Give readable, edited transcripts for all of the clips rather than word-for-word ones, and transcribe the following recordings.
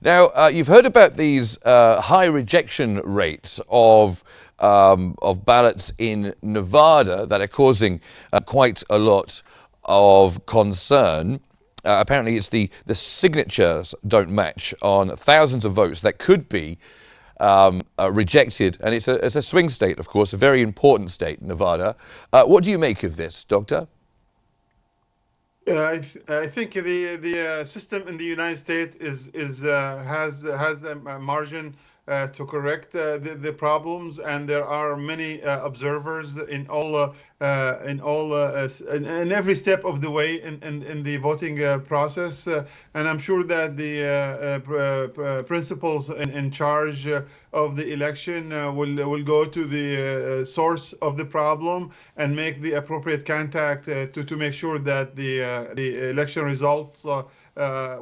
Now, you've heard about these high rejection rates of ballots in Nevada that are causing quite a lot of concern. Apparently, it's the signatures don't match on thousands of votes that could be rejected, and it's a swing state, of course, a very important state, Nevada. What do you make of this, Doctor? I think the system in the United States is has a margin to correct the problems, and there are many observers in every step of the way in the voting process, and I'm sure that the principals in charge of the election will go to the source of the problem and make the appropriate contact to make sure that the election results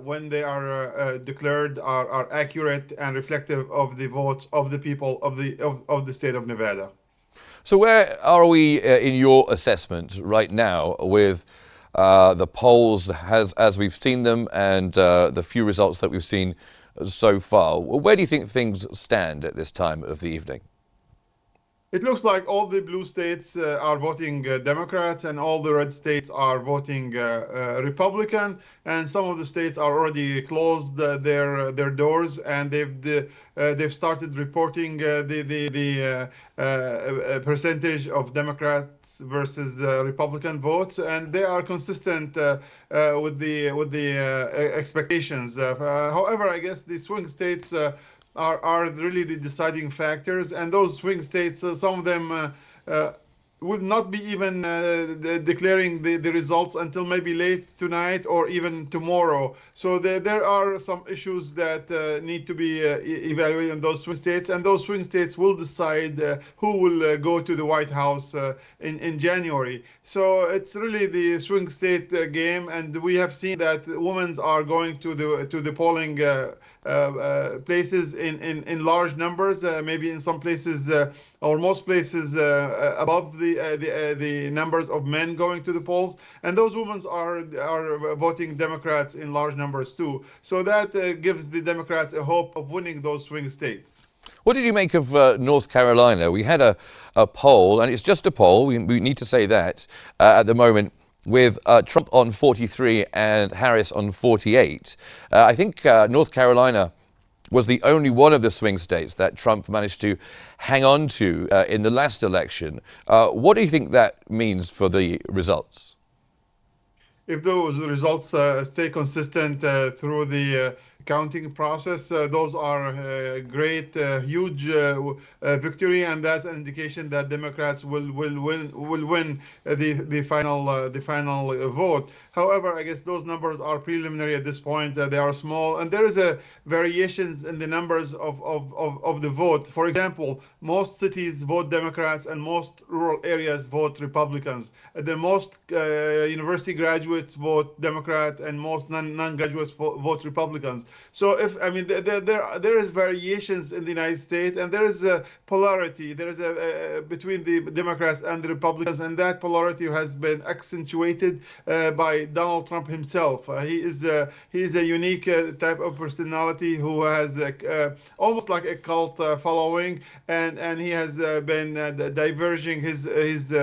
when they are declared are accurate and reflective of the votes of the people of the state of Nevada. So, where are we in your assessment right now with the polls as we've seen them and the few results that we've seen so far? Where do you think things stand at this time of the evening? It looks like all the blue states are voting Democrats, and all the red states are voting Republican. And some of the states are already closed their doors, and they've started reporting the percentage of Democrats versus Republican votes, and they are consistent with the expectations. However, I guess the swing states. Are really the deciding factors, and those swing states, some of them will not be even declaring the results until maybe late tonight or even tomorrow. So there are some issues that need to be evaluated in those swing states, and those swing states will decide who will go to the White House in January. So it's really the swing state game, and we have seen that women are going to the polling places in large numbers, maybe in some places or most places above the numbers of men going to the polls, and those women are voting Democrats in large numbers too. So that gives the Democrats a hope of winning those swing states. What did you make of North Carolina? We had a poll, and it's just a poll, we need to say that, at the moment, with Trump on 43 and Harris on 48. I think North Carolina was the only one of the swing states that Trump managed to hang on to in the last election. What do you think that means for the results? If those results stay consistent through the counting process, those are great, huge victory, and that's an indication that Democrats will win the final vote. However, I guess those numbers are preliminary at this point. They are small, and there is a variations in the numbers of the vote. For example, most cities vote Democrats, and most rural areas vote Republicans. The most university graduates vote Democrat, and most non-graduates vote Republicans. So if I mean there is variations in the United States, and there is a polarity. There is a between the Democrats and the Republicans, and that polarity has been accentuated by Donald Trump himself. He is a unique type of personality who has almost like a cult following, and he has been diverging his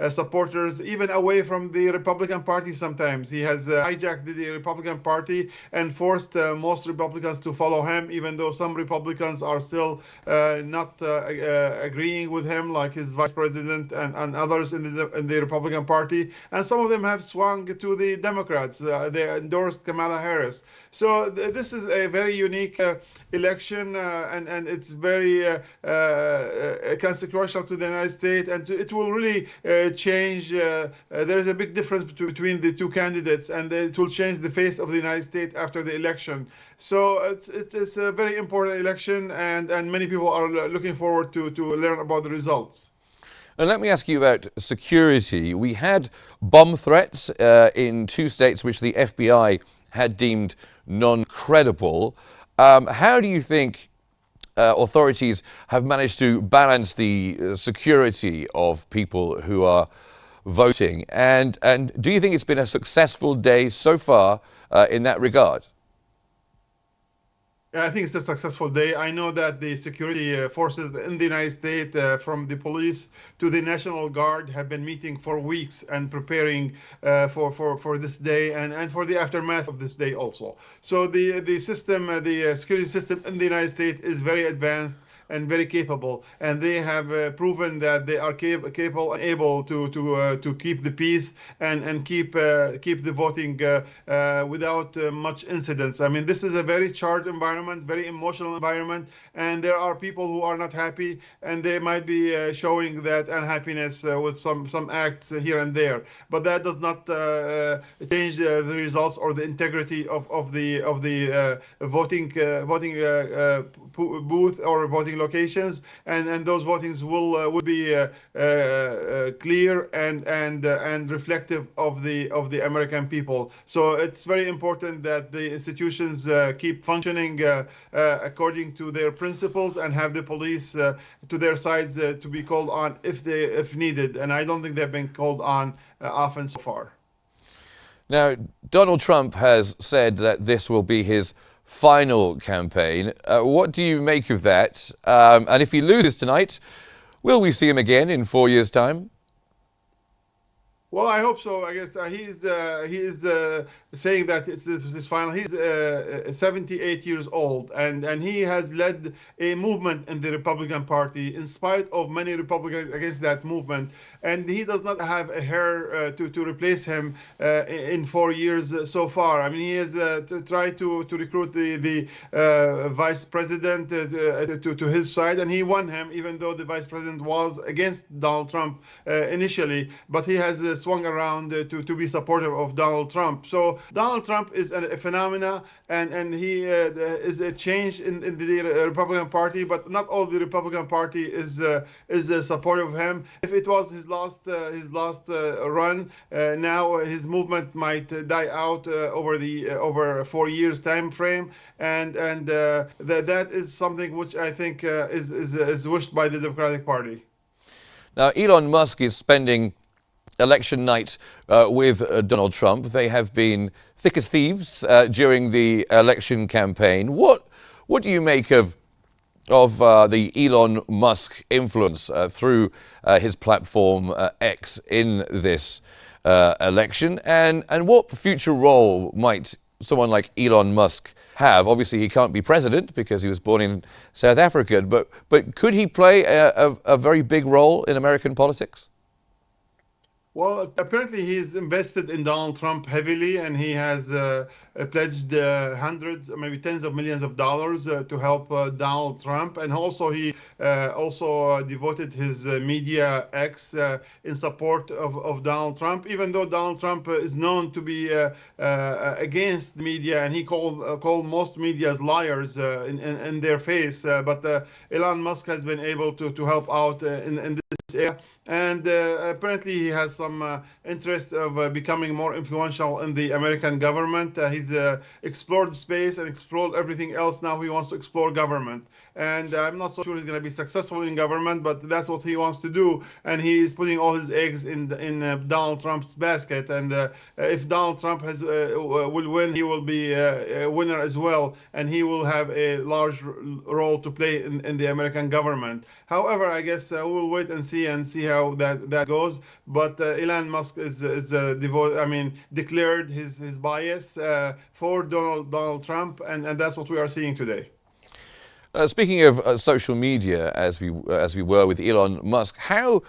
supporters even away from the Republican Party. Sometimes he has hijacked the Republican Party and forced most Republicans to follow him, even though some Republicans are still not agreeing with him, like his vice president and others in the Republican Party. And some of them have swung to the Democrats. They endorsed Kamala Harris. So this is a very unique election, and it's very consequential to the United States, and it will really change. There is a big difference between the two candidates, and it will change the face of the United States after the election. So it's a very important election, and many people are looking forward to learn about the results. And let me ask you about security. We had bomb threats in two states which the FBI had deemed non-credible. How do you think authorities have managed to balance the security of people who are voting? And do you think it's been a successful day so far in that regard? Yeah, I think it's a successful day. I know that the security forces in the United States, from the police to the National Guard, have been meeting for weeks and preparing for this day and for the aftermath of this day also. So the system, the security system in the United States is very advanced and very capable, and they have proven that they are capable and able to keep the peace and keep the voting without much incidents. I mean, this is a very charged environment, very emotional environment, and there are people who are not happy, and they might be showing that unhappiness with some acts here and there. But that does not change the results or the integrity of the voting booth or voting locations, and those votings will be clear and reflective of the American people. So it's very important that the institutions keep functioning according to their principles and have the police to their sides to be called on if needed. And I don't think they've been called on often so far. Now, Donald Trump has said that this will be his final campaign. What do you make of that? And if he loses tonight, will we see him again in 4 years' time? Well, I hope so. I guess he is saying that it's his final. He's 78 years old, and he has led a movement in the Republican Party in spite of many Republicans against that movement. And he does not have a hair to replace him in 4 years so far. I mean, he has tried to recruit the vice president to his side, and he won him, even though the vice president was against Donald Trump initially. But he has swung around to be supportive of Donald Trump. So Donald Trump is a phenomena, and he is a change in the Republican Party. But not all the Republican Party is supportive of him. If it was his last run, now his movement might die out over 4 years time frame, and that is something which I think is wished by the Democratic Party. Now, Elon Musk is spending election night with Donald Trump. They have been thick as thieves during the election campaign. What do you make of the Elon Musk influence through his platform X in this election, and what future role might someone like Elon Musk have? Obviously, he can't be president because he was born in South Africa, but could he play a very big role in American politics? Well, apparently he's invested in Donald Trump heavily, and he has pledged hundreds, maybe tens of millions of dollars to help Donald Trump. And also he also devoted his media X in support of Donald Trump, even though Donald Trump is known to be against the media, and he called most media's liars in their face. But Elon Musk has been able to help out in this area, and apparently he has some interest of becoming more influential in the American government. He's explored space and explored everything else. Now he wants to explore government, and I'm not so sure he's going to be successful in government, but that's what he wants to do, and he's putting all his eggs in Donald Trump's basket. And if Donald Trump will win, he will be a winner as well, and he will have a large role to play in the American government. However, I guess we'll wait and see how that goes. But Elon Musk is declared his bias for Donald Trump, and that's what we are seeing today. Speaking of social media, as we were with Elon Musk, how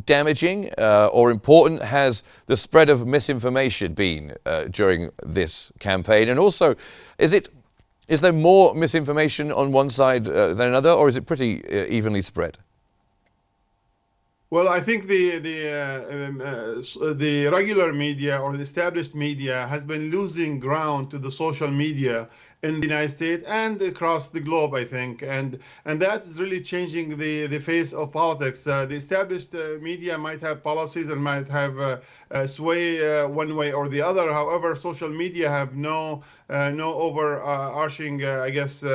damaging or important has the spread of misinformation been during this campaign? And also, is there more misinformation on one side than another, or is it pretty evenly spread? Well, I think the regular media or the established media has been losing ground to the social media in the United States and across the globe, I think, and that is really changing the face of politics. The established media might have policies and might have sway one way or the other. However, social media have no overarching, I guess,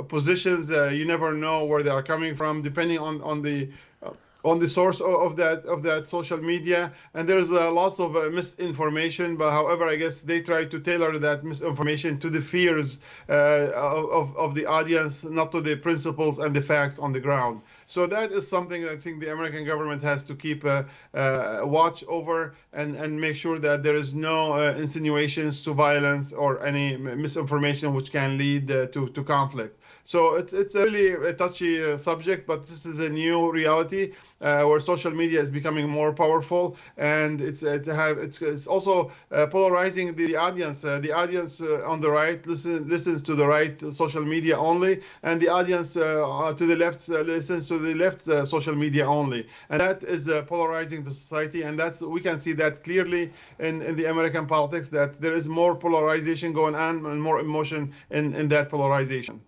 positions. You never know where they are coming from, depending on on the source of that social media, and there's lots of misinformation. But however, I guess they try to tailor that misinformation to the fears of the audience, not to the principles and the facts on the ground. So that is something I think the American government has to keep watch over, and make sure that there is no insinuations to violence or any misinformation which can lead to conflict. So it's a really a touchy subject, but this is a new reality where social media is becoming more powerful, and it's also polarizing the audience. The audience on the right listens to the right social media only, and the audience to the left listens to the left social media only, and that is polarizing the society. And that's we can see that clearly in the American politics, that there is more polarization going on and more emotion in that polarization.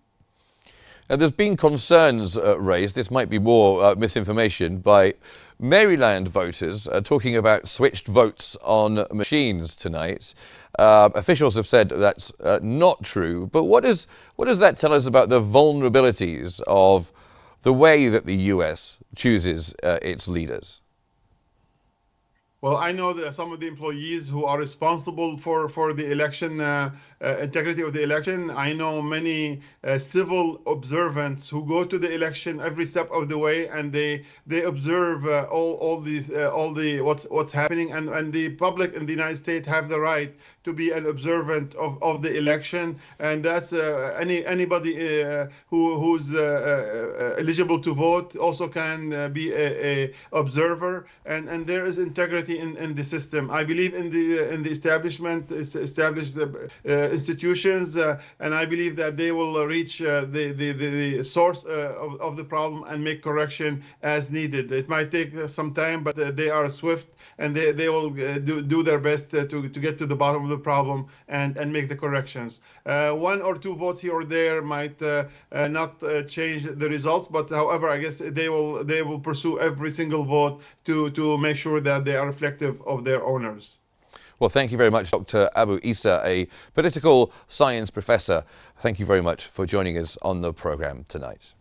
There's been concerns raised, this might be more misinformation, by Maryland voters talking about switched votes on machines tonight. Officials have said that's not true, but what does that tell us about the vulnerabilities of the way that the US chooses its leaders? Well, I know that some of the employees who are responsible for the election, integrity of the election. I know many civil observants who go to the election every step of the way, and they observe all the what's happening, and the public in the United States have the right to be an observant of the election, and that's anybody who's eligible to vote also can be a observer, and there is integrity in the system. I believe in the established institutions, and I believe that they will reach the source of the problem and make correction as needed. It might take some time, but they are swift, and they will do their best to get to the bottom of the problem and make the corrections. One or two votes here or there might not change the results, but however, I guess they will pursue every single vote to make sure that they are reflective of their owners. Well, thank you very much, Dr. Abu Issa, a political science professor. Thank you very much for joining us on the program tonight.